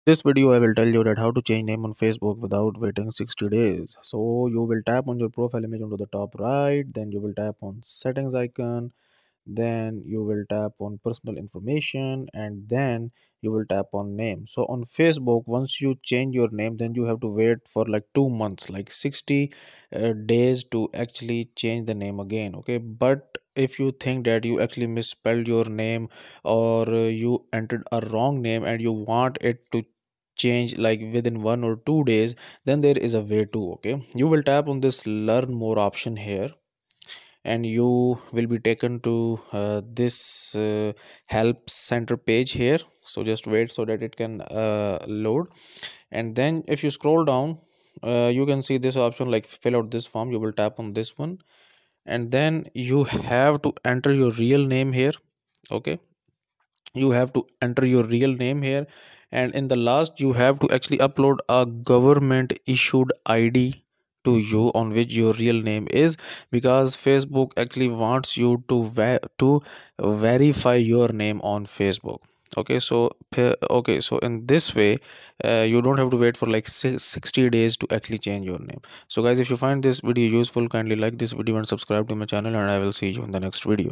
This video I will tell you that how to change name on Facebook without waiting 60 days. So you will tap on your profile image onto the top right, then you will tap on settings icon, then you will tap on personal information, and then you will tap on name. So on Facebook, once you change your name, then you have to wait for like 2 months, like 60 days to actually change the name again. Okay, but if you think that you actually misspelled your name, or you entered a wrong name and you want it to change like within 1 or 2 days, then there is a way to. Okay, you will tap on this learn more option here, and you will be taken to this help center page here. So just wait so that it can load, and then if you scroll down, you can see this option like fill out this form. You will tap on this one, and then you have to enter your real name here. Okay, you have to enter your real name here, and in the last you have to actually upload a government issued id to you on which your real name is, because Facebook actually wants you to verify your name on Facebook. Okay, so okay, so in this way you don't have to wait for like 60 days to actually change your name. So guys, if you find this video useful, kindly like this video and subscribe to my channel, and I will see you in the next video.